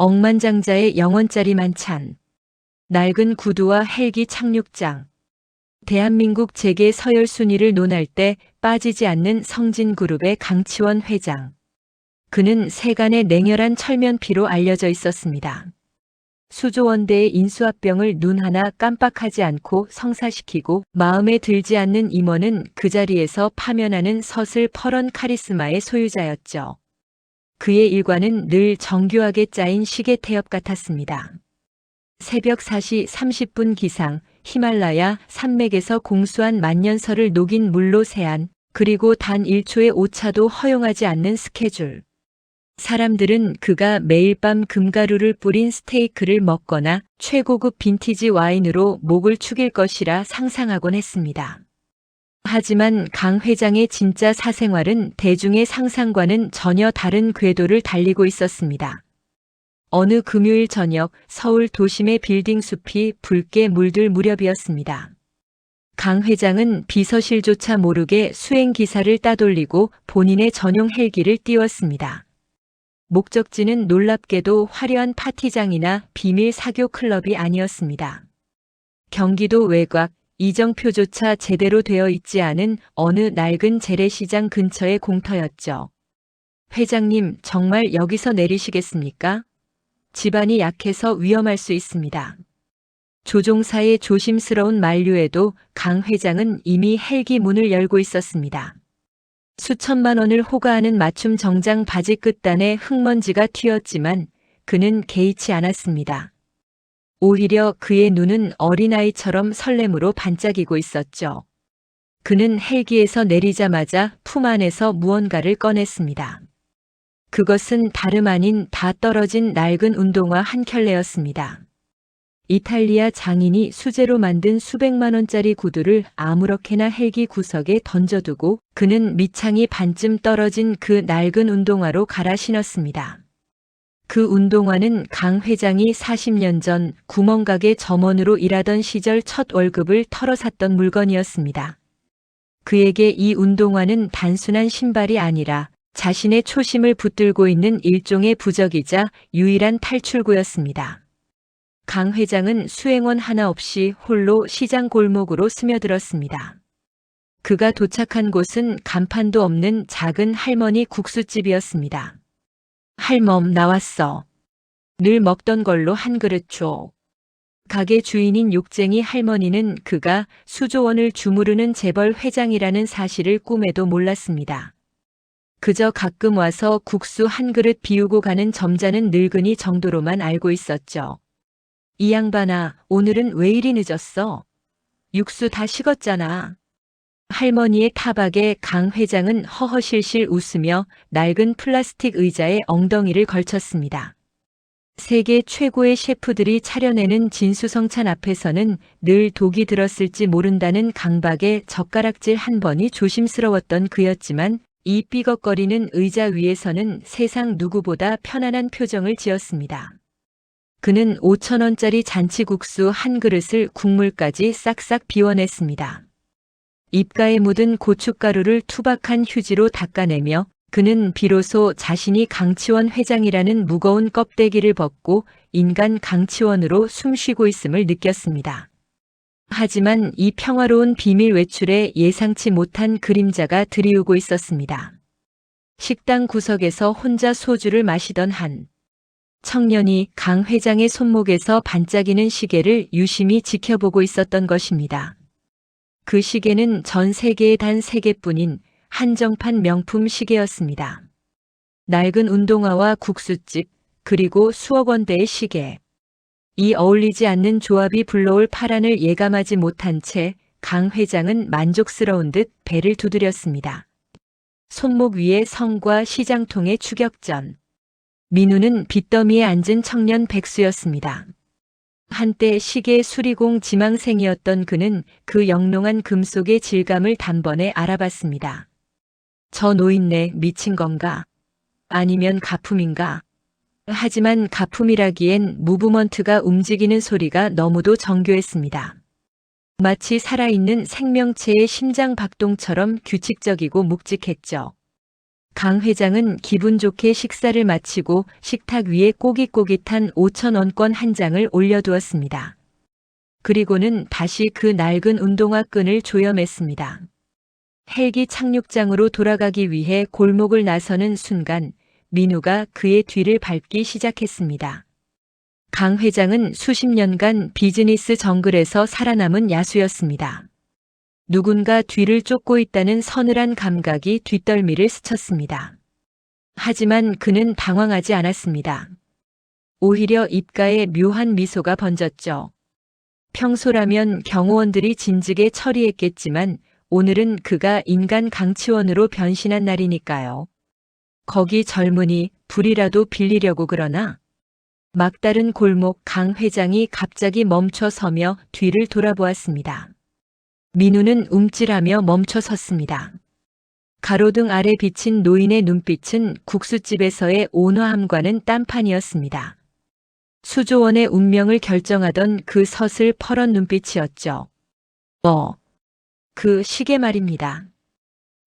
억만장자의 영원짜리 만찬, 낡은 구두와 헬기 착륙장, 대한민국 재계 서열 순위를 논할 때 빠지지 않는 성진그룹의 강치원 회장. 그는 세간의 냉혈한 철면피로 알려져 있었습니다. 수조원대의 인수합병을 눈 하나 깜빡하지 않고 성사시키고 마음에 들지 않는 임원은 그 자리에서 파면하는 서슬퍼런 카리스마의 소유자였죠. 그의 일과는 늘 정교하게 짜인 시계 태엽 같았습니다. 새벽 4시 30분 기상, 히말라야 산맥에서 공수한 만년설을 녹인 물로 세안, 그리고 단 1초의 오차도 허용하지 않는 스케줄. 사람들은 그가 매일 밤 금가루를 뿌린 스테이크를 먹거나 최고급 빈티지 와인으로 목을 축일 것이라 상상하곤 했습니다. 하지만 강 회장의 진짜 사생활은 대중의 상상과는 전혀 다른 궤도를 달리고 있었습니다. 어느 금요일 저녁 서울 도심의 빌딩 숲이 붉게 물들 무렵이었습니다. 강 회장은 비서실조차 모르게 수행 기사를 따돌리고 본인의 전용 헬기를 띄웠습니다. 목적지는 놀랍게도 화려한 파티장이나 비밀 사교 클럽이 아니었습니다. 경기도 외곽, 이정표조차 제대로 되어 있지 않은 어느 낡은 재래시장 근처의 공터였죠. 회장님, 정말 여기서 내리시겠습니까? 집안이 약해서 위험할 수 있습니다. 조종사의 조심스러운 만류에도 강 회장은 이미 헬기 문을 열고 있었습니다. 수천만 원을 호가하는 맞춤 정장 바지 끝단에 흙먼지가 튀었지만 그는 개의치 않았습니다. 오히려 그의 눈은 어린아이처럼 설렘으로 반짝이고 있었죠. 그는 헬기에서 내리자마자 품 안에서 무언가를 꺼냈습니다. 그것은 다름 아닌 다 떨어진 낡은 운동화 한 켤레였습니다. 이탈리아 장인이 수제로 만든 수백만 원짜리 구두를 아무렇게나 헬기 구석에 던져두고 그는 밑창이 반쯤 떨어진 그 낡은 운동화로 갈아 신었습니다. 그 운동화는 강 회장이 40년 전 구멍가게 점원으로 일하던 시절 첫 월급을 털어 샀던 물건이었습니다. 그에게 이 운동화는 단순한 신발이 아니라 자신의 초심을 붙들고 있는 일종의 부적이자 유일한 탈출구였습니다. 강 회장은 수행원 하나 없이 홀로 시장 골목으로 스며들었습니다. 그가 도착한 곳은 간판도 없는 작은 할머니 국수집이었습니다. 할멈, 나왔어. 늘 먹던 걸로 한 그릇 줘. 가게 주인인 욕쟁이 할머니는 그가 수조원을 주무르는 재벌 회장이라는 사실을 꿈에도 몰랐습니다. 그저 가끔 와서 국수 한 그릇 비우고 가는 점잖은 늙은이 정도로만 알고 있었죠. 이 양반아, 오늘은 왜 이리 늦었어? 육수 다 식었잖아. 할머니의 타박에 강 회장은 허허실실 웃으며 낡은 플라스틱 의자에 엉덩이를 걸쳤습니다. 세계 최고의 셰프들이 차려내는 진수성찬 앞에서는 늘 독이 들었을지 모른다는 강박에 젓가락질 한 번이 조심스러웠던 그였지만 이 삐걱거리는 의자 위에서는 세상 누구보다 편안한 표정을 지었습니다. 그는 5,000원짜리 잔치국수 한 그릇을 국물까지 싹싹 비워냈습니다. 입가에 묻은 고춧가루를 투박한 휴지로 닦아내며 그는 비로소 자신이 강치원 회장이라는 무거운 껍데기를 벗고 인간 강치원으로 숨쉬고 있음을 느꼈습니다. 하지만 이 평화로운 비밀 외출에 예상치 못한 그림자가 들이우고 있었습니다. 식당 구석에서 혼자 소주를 마시던 한 청년이 강 회장의 손목에서 반짝이는 시계를 유심히 지켜보고 있었던 것입니다. 그 시계는 전 세계에 단 3개뿐인 한정판 명품 시계였습니다. 낡은 운동화와 국수집, 그리고 수억 원대의 시계. 이 어울리지 않는 조합이 불러올 파란을 예감하지 못한 채 강 회장은 만족스러운 듯 배를 두드렸습니다. 손목 위에 성과 시장통의 추격전. 민우는 빚더미에 앉은 청년 백수였습니다. 한때 시계 수리공 지망생이었던 그는 그 영롱한 금속의 질감을 단번에 알아봤습니다. 저 노인네 미친 건가? 아니면 가품인가? 하지만 가품이라기엔 무브먼트가 움직이는 소리가 너무도 정교했습니다. 마치 살아있는 생명체의 심장 박동처럼 규칙적이고 묵직했죠. 강 회장은 기분 좋게 식사를 마치고 식탁 위에 꼬깃꼬깃한 5,000원권 한 장을 올려두었습니다. 그리고는 다시 그 낡은 운동화 끈을 조여맸습니다. 헬기 착륙장으로 돌아가기 위해 골목을 나서는 순간 민우가 그의 뒤를 밟기 시작했습니다. 강 회장은 수십 년간 비즈니스 정글에서 살아남은 야수였습니다. 누군가 뒤를 쫓고 있다는 서늘한 감각이 뒷덜미를 스쳤습니다. 하지만 그는 당황하지 않았습니다. 오히려 입가에 묘한 미소가 번졌죠. 평소라면 경호원들이 진즉에 처리했겠지만 오늘은 그가 인간 강치원으로 변신한 날이니까요. 거기 젊은이 불이라도 빌리려고 그러나? 막다른 골목 강 회장이 갑자기 멈춰 서며 뒤를 돌아보았습니다. 민우는 움찔하며 멈춰 섰습니다. 가로등 아래 비친 노인의 눈빛은 국수집에서의 온화함과는 딴판이었습니다. 수조원의 운명을 결정하던 그 서슬퍼런 눈빛이었죠. 그 시계 말입니다.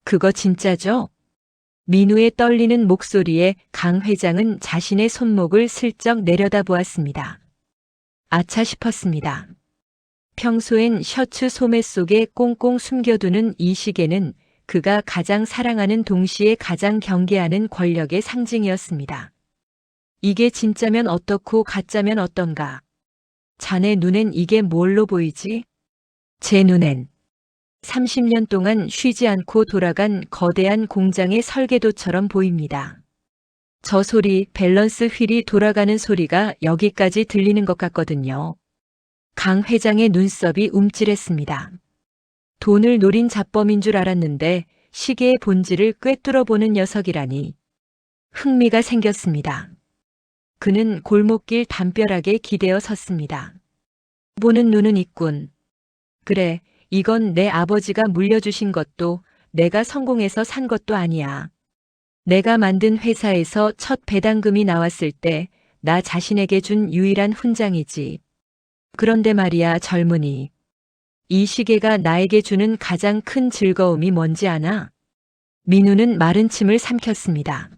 그거 진짜죠? 민우의 떨리는 목소리에 강 회장은 자신의 손목을 슬쩍 내려다보았습니다. 아차 싶었습니다. 평소엔 셔츠 소매 속에 꽁꽁 숨겨두는 이 시계는 그가 가장 사랑하는 동시에 가장 경계하는 권력의 상징이었습니다. 이게 진짜면 어떻고 가짜면 어떤가? 자네 눈엔 이게 뭘로 보이지? 제 눈엔 30년 동안 쉬지 않고 돌아간 거대한 공장의 설계도처럼 보입니다. 저 소리, 밸런스 휠이 돌아가는 소리가 여기까지 들리는 것 같거든요. 강 회장의 눈썹이 움찔했습니다. 돈을 노린 잡범인 줄 알았는데 시계의 본질을 꿰뚫어보는 녀석이라니. 흥미가 생겼습니다. 그는 골목길 담벼락에 기대어 섰습니다. 보는 눈은 있군. 그래, 이건 내 아버지가 물려주신 것도 내가 성공해서 산 것도 아니야. 내가 만든 회사에서 첫 배당금이 나왔을 때 나 자신에게 준 유일한 훈장이지. 그런데 말이야, 젊은이. 이 시계가 나에게 주는 가장 큰 즐거움이 뭔지 아나? 민우는 마른 침을 삼켰습니다.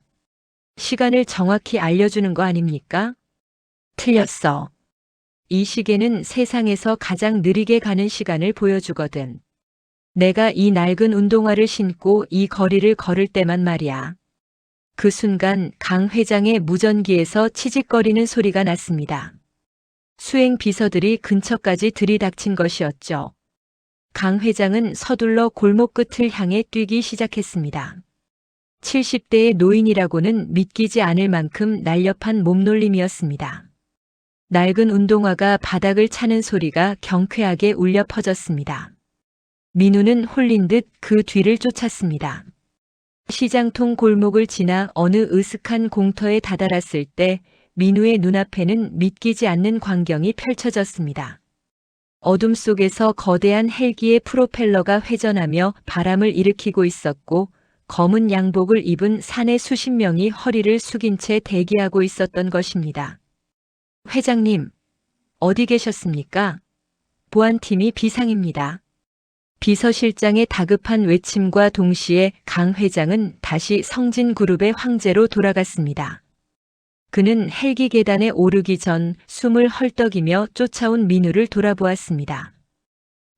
시간을 정확히 알려주는 거 아닙니까? 틀렸어. 이 시계는 세상에서 가장 느리게 가는 시간을 보여주거든. 내가 이 낡은 운동화를 신고 이 거리를 걸을 때만 말이야. 그 순간 강 회장의 무전기에서 치직거리는 소리가 났습니다. 수행 비서들이 근처까지 들이닥친 것이었죠. 강 회장은 서둘러 골목 끝을 향해 뛰기 시작했습니다. 70대의 노인이라고는 믿기지 않을 만큼 날렵한 몸놀림이었습니다. 낡은 운동화가 바닥을 차는 소리가 경쾌하게 울려 퍼졌습니다. 민우는 홀린 듯 그 뒤를 쫓았습니다. 시장통 골목을 지나 어느 으슥한 공터에 다다랐을 때 민우의 눈앞에는 믿기지 않는 광경이 펼쳐졌습니다. 어둠 속에서 거대한 헬기의 프로펠러가 회전하며 바람을 일으키고 있었고 검은 양복을 입은 사내 수십 명이 허리를 숙인 채 대기하고 있었던 것입니다. 회장님, 어디 계셨습니까? 보안팀이 비상입니다. 비서실장의 다급한 외침과 동시에 강 회장은 다시 성진그룹의 황제로 돌아갔습니다. 그는 헬기 계단에 오르기 전 숨을 헐떡이며 쫓아온 민우를 돌아보았습니다.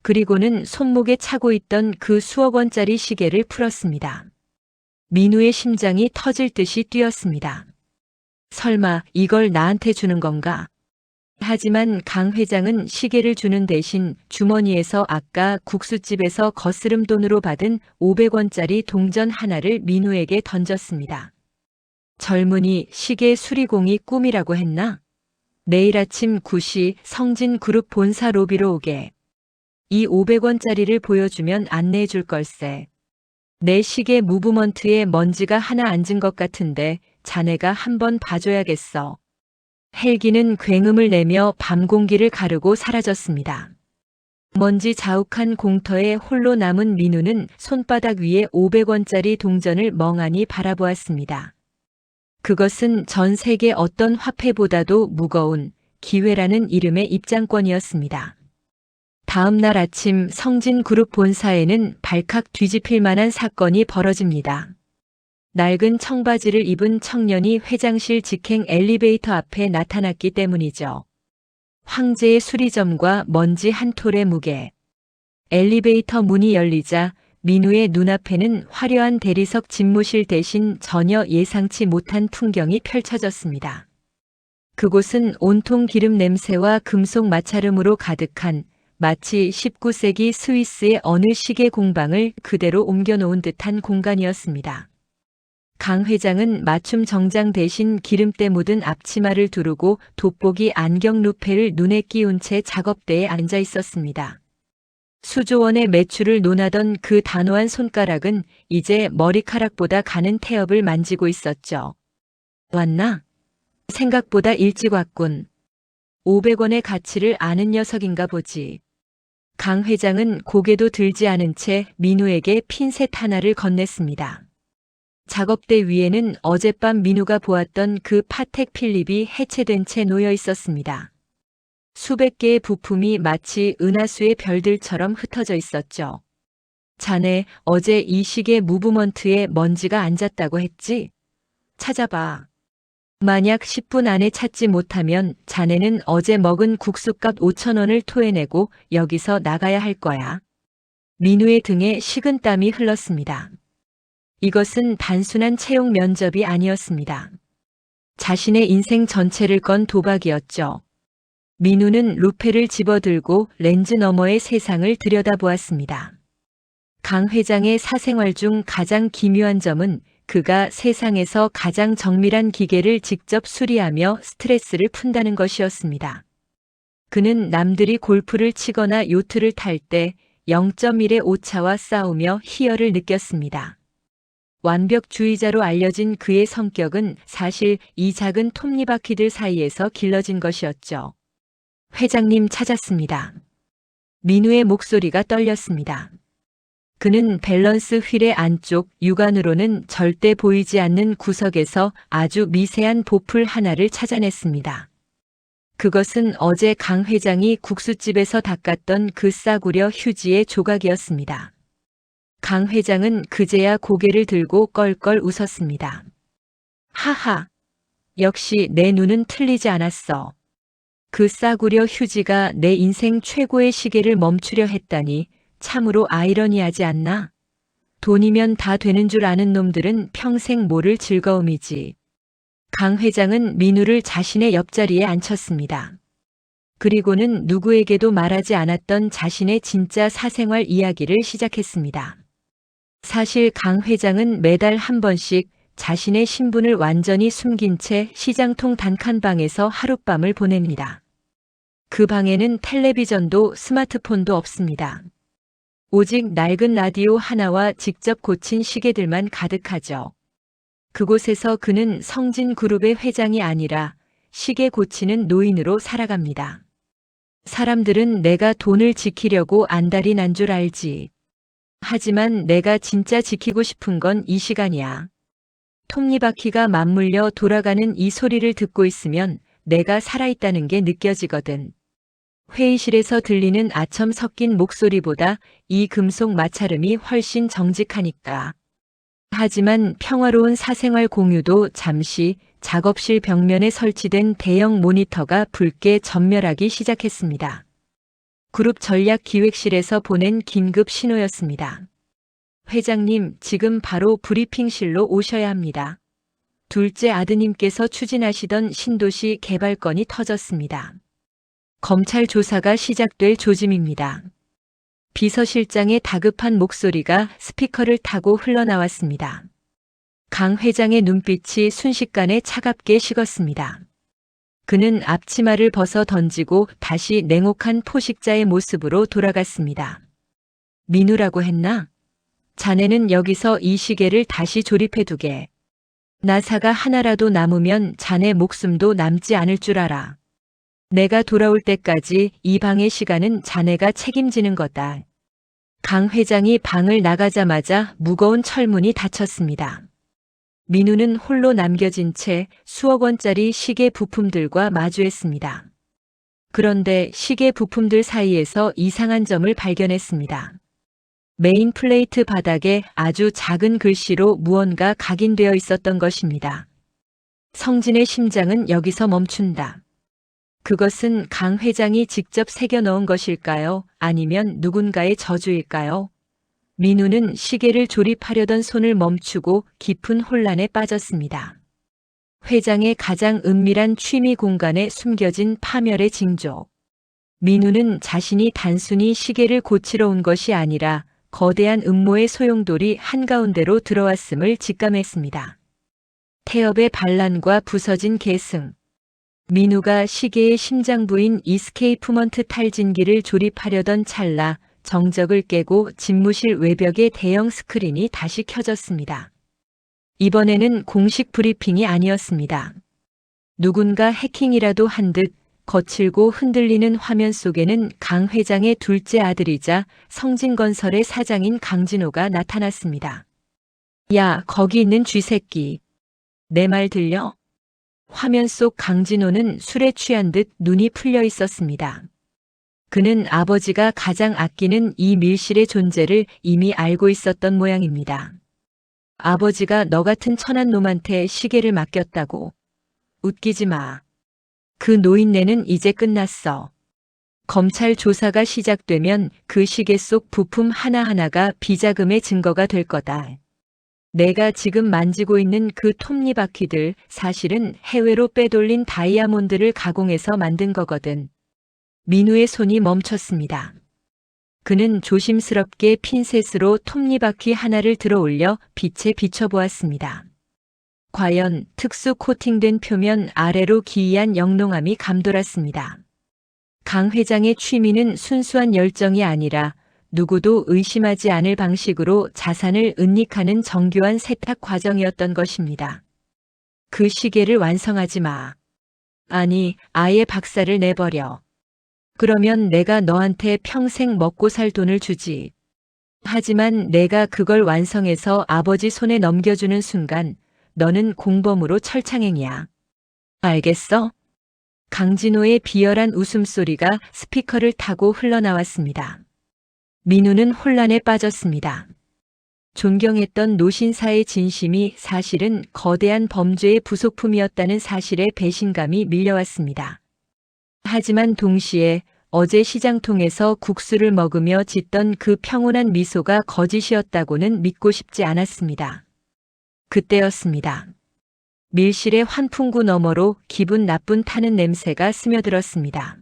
그리고는 손목에 차고 있던 그 수억 원짜리 시계를 풀었습니다. 민우의 심장이 터질 듯이 뛰었습니다. 설마 이걸 나한테 주는 건가? 하지만 강 회장은 시계를 주는 대신 주머니에서 아까 국수집에서 거스름 돈으로 받은 500원짜리 동전 하나를 민우에게 던졌습니다. 젊은이, 시계 수리공이 꿈이라고 했나? 내일 아침 9시 성진그룹 본사 로비로 오게. 이 500원짜리를 보여주면 안내해 줄 걸세. 내 시계 무브먼트에 먼지가 하나 앉은 것 같은데 자네가 한번 봐줘야겠어. 헬기는 굉음을 내며 밤 공기를 가르고 사라졌습니다. 먼지 자욱한 공터에 홀로 남은 민우는 손바닥 위에 500원짜리 동전을 멍하니 바라보았습니다. 그것은 전 세계 어떤 화폐보다도 무거운 기회라는 이름의 입장권이었습니다. 다음 날 아침 성진그룹 본사에는 발칵 뒤집힐 만한 사건이 벌어집니다. 낡은 청바지를 입은 청년이 회장실 직행 엘리베이터 앞에 나타났기 때문이죠. 황제의 수리점과 먼지 한 톨의 무게. 엘리베이터 문이 열리자 민우의 눈앞에는 화려한 대리석 집무실 대신 전혀 예상치 못한 풍경이 펼쳐졌습니다. 그곳은 온통 기름 냄새와 금속 마찰음으로 가득한 마치 19세기 스위스의 어느 시계 공방을 그대로 옮겨놓은 듯한 공간이었습니다. 강 회장은 맞춤 정장 대신 기름때 묻은 앞치마를 두르고 돋보기 안경 루페를 눈에 끼운 채 작업대에 앉아 있었습니다. 수조 원의 매출을 논하던 그 단호한 손가락은 이제 머리카락보다 가는 태엽을 만지고 있었죠. 왔나? 생각보다 일찍 왔군. 500원의 가치를 아는 녀석인가 보지. 강 회장은 고개도 들지 않은 채 민우에게 핀셋 하나를 건넸습니다. 작업대 위에는 어젯밤 민우가 보았던 그 파텍 필립이 해체된 채 놓여 있었습니다. 수백 개의 부품이 마치 은하수의 별들처럼 흩어져 있었죠. 자네 어제 이 시계 무브먼트에 먼지가 앉았다고 했지? 찾아봐. 만약 10분 안에 찾지 못하면 자네는 어제 먹은 국수값 5,000원을 토해내고 여기서 나가야 할 거야. 민우의 등에 식은땀이 흘렀습니다. 이것은 단순한 채용 면접이 아니었습니다. 자신의 인생 전체를 건 도박이었죠. 민우는 루페를 집어들고 렌즈 너머의 세상을 들여다보았습니다. 강 회장의 사생활 중 가장 기묘한 점은 그가 세상에서 가장 정밀한 기계를 직접 수리하며 스트레스를 푼다는 것이었습니다. 그는 남들이 골프를 치거나 요트를 탈 때 0.1의 오차와 싸우며 희열을 느꼈습니다. 완벽주의자로 알려진 그의 성격은 사실 이 작은 톱니바퀴들 사이에서 길러진 것이었죠. 회장님 찾았습니다. 민우의 목소리가 떨렸습니다. 그는 밸런스 휠의 안쪽 육안으로는 절대 보이지 않는 구석에서 아주 미세한 보풀 하나를 찾아냈습니다. 그것은 어제 강 회장이 국수집에서 닦았던 그 싸구려 휴지의 조각이었습니다. 강 회장은 그제야 고개를 들고 껄껄 웃었습니다. 하하, 역시 내 눈은 틀리지 않았어. 그 싸구려 휴지가 내 인생 최고의 시계를 멈추려 했다니 참으로 아이러니하지 않나? 돈이면 다 되는 줄 아는 놈들은 평생 모를 즐거움이지. 강 회장은 민우를 자신의 옆자리에 앉혔습니다. 그리고는 누구에게도 말하지 않았던 자신의 진짜 사생활 이야기를 시작했습니다. 사실 강 회장은 매달 한 번씩 자신의 신분을 완전히 숨긴 채 시장통 단칸방에서 하룻밤을 보냅니다. 그 방에는 텔레비전도 스마트폰도 없습니다. 오직 낡은 라디오 하나와 직접 고친 시계들만 가득하죠. 그곳에서 그는 성진그룹의 회장이 아니라 시계 고치는 노인으로 살아갑니다. 사람들은 내가 돈을 지키려고 안달이 난 줄 알지. 하지만 내가 진짜 지키고 싶은 건 이 시간이야. 톱니바퀴가 맞물려 돌아가는 이 소리를 듣고 있으면 내가 살아있다는 게 느껴지거든. 회의실에서 들리는 아첨 섞인 목소리보다 이 금속 마찰음이 훨씬 정직하니까. 하지만 평화로운 사생활 공유도 잠시 작업실 벽면에 설치된 대형 모니터가 붉게 전멸하기 시작했습니다. 그룹 전략 기획실에서 보낸 긴급 신호였습니다. 회장님, 지금 바로 브리핑실로 오셔야 합니다. 둘째 아드님께서 추진하시던 신도시 개발건이 터졌습니다. 검찰 조사가 시작될 조짐입니다. 비서실장의 다급한 목소리가 스피커를 타고 흘러나왔습니다. 강 회장의 눈빛이 순식간에 차갑게 식었습니다. 그는 앞치마를 벗어 던지고 다시 냉혹한 포식자의 모습으로 돌아갔습니다. 민우라고 했나? 자네는 여기서 이 시계를 다시 조립해두게. 나사가 하나라도 남으면 자네 목숨도 남지 않을 줄 알아. 내가 돌아올 때까지 이 방의 시간은 자네가 책임지는 거다. 강 회장이 방을 나가자마자 무거운 철문이 닫혔습니다. 민우는 홀로 남겨진 채 수억 원짜리 시계 부품들과 마주했습니다. 그런데 시계 부품들 사이에서 이상한 점을 발견했습니다. 메인 플레이트 바닥에 아주 작은 글씨로 무언가 각인되어 있었던 것입니다. 성진의 심장은 여기서 멈춘다. 그것은 강 회장이 직접 새겨 넣은 것일까요? 아니면 누군가의 저주일까요? 민우는 시계를 조립하려던 손을 멈추고 깊은 혼란에 빠졌습니다. 회장의 가장 은밀한 취미 공간에 숨겨진 파멸의 징조. 민우는 자신이 단순히 시계를 고치러 온 것이 아니라 거대한 음모의 소용돌이 한가운데로 들어왔음을 직감했습니다. 태엽의 반란과 부서진 계승. 민우가 시계의 심장부인 이스케이프먼트 탈진기를 조립하려던 찰나 정적을 깨고 집무실 외벽의 대형 스크린이 다시 켜졌습니다. 이번에는 공식 브리핑이 아니었습니다. 누군가 해킹이라도 한 듯 거칠고 흔들리는 화면 속에는 강 회장의 둘째 아들이자 성진건설의 사장인 강진호가 나타났습니다. 야, 거기 있는 쥐새끼. 내 말 들려? 화면 속 강진호는 술에 취한 듯 눈이 풀려 있었습니다. 그는 아버지가 가장 아끼는 이 밀실의 존재를 이미 알고 있었던 모양입니다. 아버지가 너 같은 천한 놈한테 시계를 맡겼다고. 웃기지 마. 그 노인네는 이제 끝났어. 검찰 조사가 시작되면 그 시계 속 부품 하나하나가 비자금의 증거가 될 거다. 내가 지금 만지고 있는 그 톱니바퀴들 사실은 해외로 빼돌린 다이아몬드를 가공해서 만든 거거든. 민우의 손이 멈췄습니다. 그는 조심스럽게 핀셋으로 톱니바퀴 하나를 들어 올려 빛에 비춰보았습니다. 과연 특수 코팅된 표면 아래로 기이한 영롱함이 감돌았습니다. 강 회장의 취미는 순수한 열정이 아니라 누구도 의심하지 않을 방식으로 자산을 은닉하는 정교한 세탁 과정이었던 것입니다. 그 시계를 완성하지 마. 아니, 아예 박살을 내버려. 그러면 내가 너한테 평생 먹고 살 돈을 주지. 하지만 내가 그걸 완성해서 아버지 손에 넘겨주는 순간 너는 공범으로 철창행이야. 알겠어? 강진호의 비열한 웃음소리가 스피커를 타고 흘러나왔습니다. 민우는 혼란에 빠졌습니다. 존경했던 노신사의 진심이 사실은 거대한 범죄의 부속품이었다는 사실에 배신감이 밀려왔습니다. 하지만 동시에 어제 시장통에서 국수를 먹으며 짓던 그 평온한 미소가 거짓이었다고는 믿고 싶지 않았습니다. 그때였습니다. 밀실의 환풍구 너머로 기분 나쁜 타는 냄새가 스며들었습니다.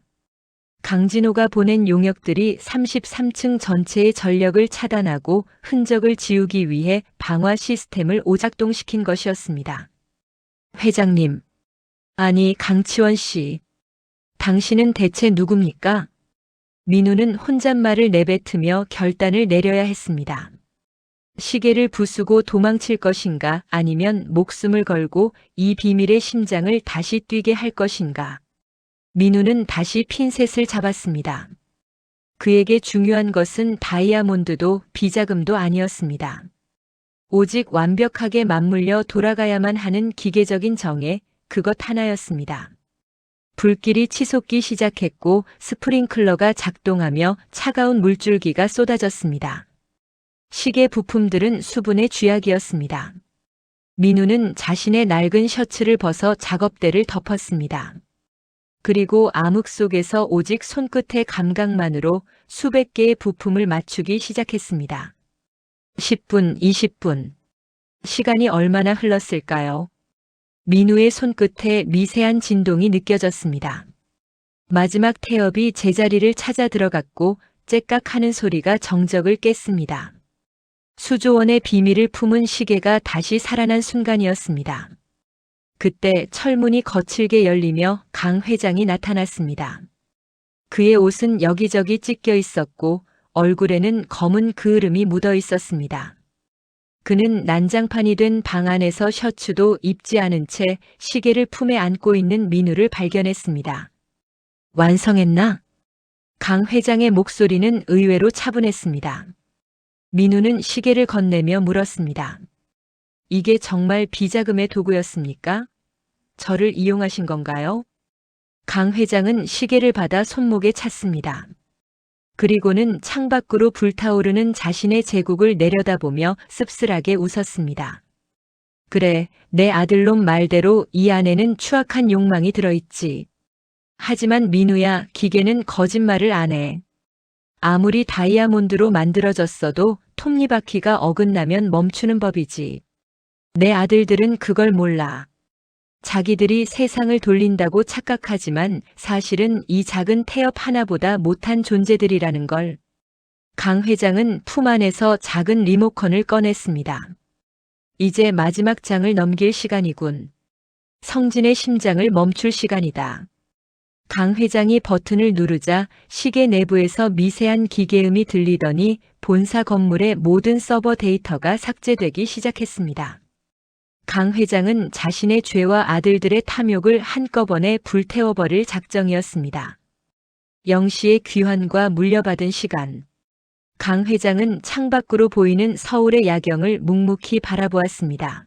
강진호가 보낸 용역들이 33층 전체의 전력을 차단하고 흔적을 지우기 위해 방화 시스템을 오작동시킨 것이었습니다. 회장님. 아니, 강치원 씨. 당신은 대체 누굽니까? 민우는 혼잣말을 내뱉으며 결단을 내려야 했습니다. 시계를 부수고 도망칠 것인가 아니면 목숨을 걸고 이 비밀의 심장을 다시 뛰게 할 것인가. 민우는 다시 핀셋을 잡았습니다. 그에게 중요한 것은 다이아몬드도 비자금도 아니었습니다. 오직 완벽하게 맞물려 돌아가야만 하는 기계적인 정에 그것 하나였습니다. 불길이 치솟기 시작했고 스프링클러가 작동하며 차가운 물줄기가 쏟아졌습니다. 시계 부품들은 수분의 쥐약이었습니다. 민우는 자신의 낡은 셔츠를 벗어 작업대를 덮었습니다. 그리고 암흑 속에서 오직 손끝의 감각만으로 수백 개의 부품을 맞추기 시작했습니다. 10분, 20분. 시간이 얼마나 흘렀을까요? 민우의 손끝에 미세한 진동이 느껴졌습니다. 마지막 태엽이 제자리를 찾아 들어갔고 째깍하는 소리가 정적을 깼습니다. 수조원의 비밀을 품은 시계가 다시 살아난 순간이었습니다. 그때 철문이 거칠게 열리며 강 회장이 나타났습니다. 그의 옷은 여기저기 찢겨 있었고 얼굴에는 검은 그을음이 묻어 있었습니다. 그는 난장판이 된 방 안에서 셔츠도 입지 않은 채 시계를 품에 안고 있는 민우를 발견했습니다. 완성했나? 강 회장의 목소리는 의외로 차분했습니다. 민우는 시계를 건네며 물었습니다. 이게 정말 비자금의 도구였습니까? 저를 이용하신 건가요? 강 회장은 시계를 받아 손목에 찼습니다. 그리고는 창밖으로 불타오르는 자신의 제국을 내려다보며 씁쓸하게 웃었습니다. 그래, 내 아들놈 말대로 이 안에는 추악한 욕망이 들어있지. 하지만 민우야, 기계는 거짓말을 안 해. 아무리 다이아몬드로 만들어졌어도 톱니바퀴가 어긋나면 멈추는 법이지. 내 아들들은 그걸 몰라. 자기들이 세상을 돌린다고 착각하지만 사실은 이 작은 태엽 하나보다 못한 존재들이라는 걸. 강 회장은 품 안에서 작은 리모컨을 꺼냈습니다. 이제 마지막 장을 넘길 시간이군. 성진의 심장을 멈출 시간이다. 강 회장이 버튼을 누르자 시계 내부에서 미세한 기계음이 들리더니 본사 건물의 모든 서버 데이터가 삭제되기 시작했습니다. 강 회장은 자신의 죄와 아들들의 탐욕을 한꺼번에 불태워버릴 작정이었습니다. 0시의 귀환과 물려받은 시간. 강 회장은 창밖으로 보이는 서울의 야경을 묵묵히 바라보았습니다.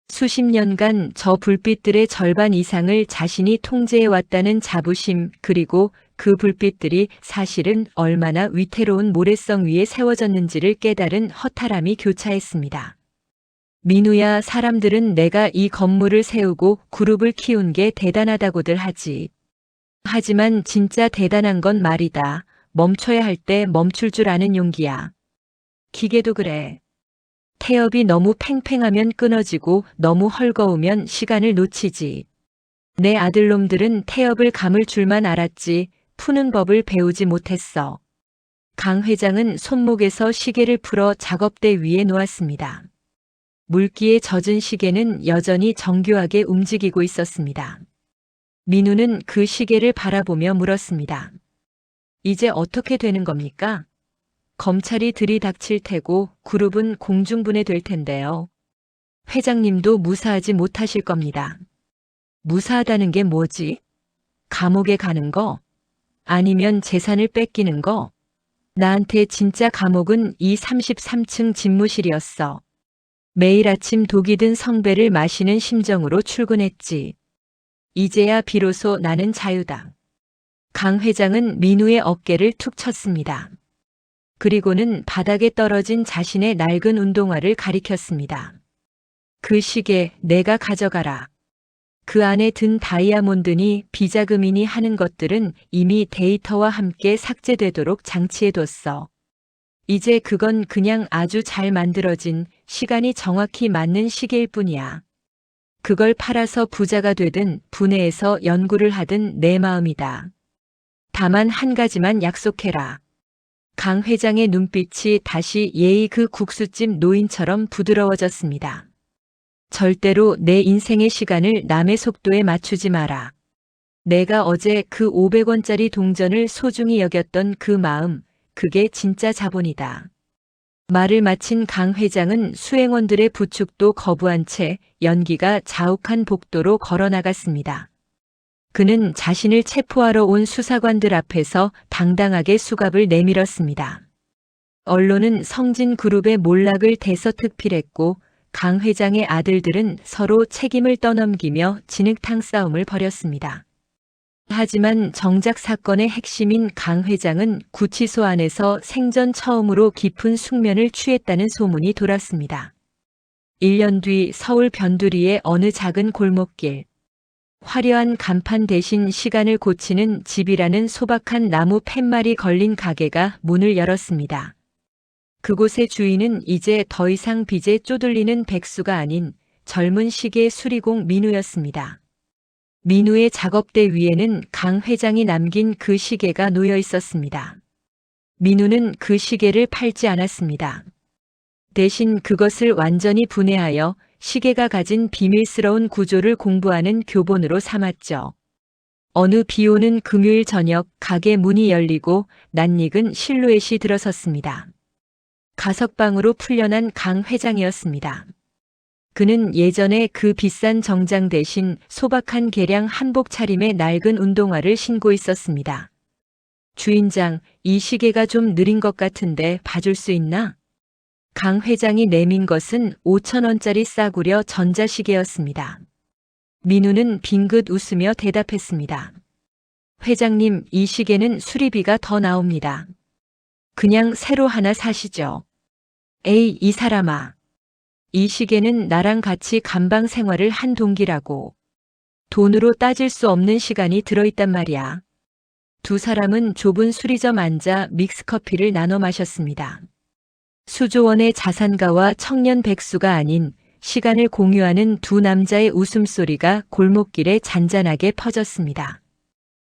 수십 년간 저 불빛들의 절반 이상을 자신이 통제해왔다는 자부심, 그리고 그 불빛들이 사실은 얼마나 위태로운 모래성 위에 세워졌는지를 깨달은 허탈함이 교차했습니다. 민우야, 사람들은 내가 이 건물을 세우고 그룹을 키운 게 대단하다고들 하지. 하지만 진짜 대단한 건 말이다. 멈춰야 할 때 멈출 줄 아는 용기야. 기계도 그래. 태엽이 너무 팽팽하면 끊어지고 너무 헐거우면 시간을 놓치지. 내 아들놈들은 태엽을 감을 줄만 알았지 푸는 법을 배우지 못했어. 강 회장은 손목에서 시계를 풀어 작업대 위에 놓았습니다. 물기에 젖은 시계는 여전히 정교하게 움직이고 있었습니다. 민우는 그 시계를 바라보며 물었습니다. 이제 어떻게 되는 겁니까? 검찰이 들이닥칠 테고 그룹은 공중분해될 텐데요. 회장님도 무사하지 못하실 겁니다. 무사하다는 게 뭐지? 감옥에 가는 거? 아니면 재산을 뺏기는 거? 나한테 진짜 감옥은 이 33층 집무실이었어. 매일 아침 독이 든 성배를 마시는 심정으로 출근했지. 이제야 비로소 나는 자유다. 강 회장은 민우의 어깨를 툭 쳤습니다. 그리고는 바닥에 떨어진 자신의 낡은 운동화를 가리켰습니다. 그 시계 내가 가져가라. 그 안에 든 다이아몬드니 비자금이니 하는 것들은 이미 데이터와 함께 삭제되도록 장치해뒀어. 이제 그건 그냥 아주 잘 만들어진 시간이 정확히 맞는 시계일 뿐이야. 그걸 팔아서 부자가 되든 분해해서 연구를 하든 내 마음이다. 다만 한 가지만 약속해라. 강 회장의 눈빛이 다시 예의 그 국수집 노인처럼 부드러워졌습니다. 절대로 내 인생의 시간을 남의 속도에 맞추지 마라. 내가 어제 그 500원짜리 동전을 소중히 여겼던 그 마음, 그게 진짜 자본이다. 말을 마친 강 회장은 수행원들의 부축도 거부한 채 연기가 자욱한 복도로 걸어 나갔습니다. 그는 자신을 체포하러 온 수사관들 앞에서 당당하게 수갑을 내밀었습니다. 언론은 성진그룹의 몰락을 대서특필했고 강 회장의 아들들은 서로 책임을 떠넘기며 진흙탕 싸움을 벌였습니다. 하지만 정작 사건의 핵심인 강 회장은 구치소 안에서 생전 처음으로 깊은 숙면을 취했다는 소문이 돌았습니다. 1년 뒤 서울 변두리의 어느 작은 골목길. 화려한 간판 대신 시간을 고치는 집이라는 소박한 나무 팻말이 걸린 가게가 문을 열었습니다. 그곳의 주인은 이제 더 이상 빚에 쪼들리는 백수가 아닌 젊은 시계 수리공 민우였습니다. 민우의 작업대 위에는 강 회장이 남긴 그 시계가 놓여 있었습니다. 민우는 그 시계를 팔지 않았습니다. 대신 그것을 완전히 분해하여 시계가 가진 비밀스러운 구조를 공부하는 교본으로 삼았죠. 어느 비오는 금요일 저녁 가게 문이 열리고 낯익은 실루엣이 들어섰습니다. 가석방으로 풀려난 강 회장이었습니다. 그는 예전에 그 비싼 정장 대신 소박한 개량 한복 차림의 낡은 운동화를 신고 있었습니다. 주인장, 이 시계가 좀 느린 것 같은데 봐줄 수 있나? 강 회장이 내민 것은 5,000원짜리 싸구려 전자시계였습니다. 민우는 빙긋 웃으며 대답했습니다. 회장님, 이 시계는 수리비가 더 나옵니다. 그냥 새로 하나 사시죠. 에이, 이 사람아. 이 시계는 나랑 같이 감방 생활을 한 동기라고. 돈으로 따질 수 없는 시간이 들어있단 말이야. 두 사람은 좁은 수리점 앉아 믹스커피를 나눠 마셨습니다. 수조원의 자산가와 청년 백수가 아닌 시간을 공유하는 두 남자의 웃음소리가 골목길에 잔잔하게 퍼졌습니다.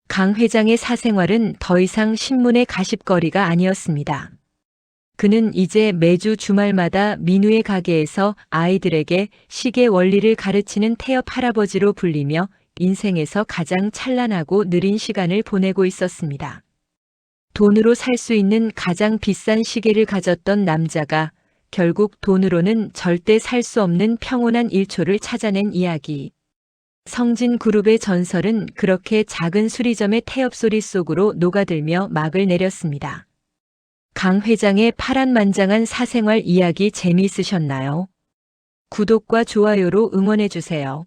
강 회장의 사생활은 더 이상 신문의 가십거리가 아니었습니다. 그는 이제 매주 주말마다 민우의 가게에서 아이들에게 시계 원리를 가르치는 태엽 할아버지로 불리며 인생에서 가장 찬란하고 느린 시간을 보내고 있었습니다. 돈으로 살 수 있는 가장 비싼 시계를 가졌던 남자가 결국 돈으로는 절대 살 수 없는 평온한 일초를 찾아낸 이야기. 성진그룹의 전설은 그렇게 작은 수리점의 태엽 소리 속으로 녹아들며 막을 내렸습니다. 강 회장의 파란만장한 사생활 이야기 재미있으셨나요? 구독과 좋아요로 응원해주세요.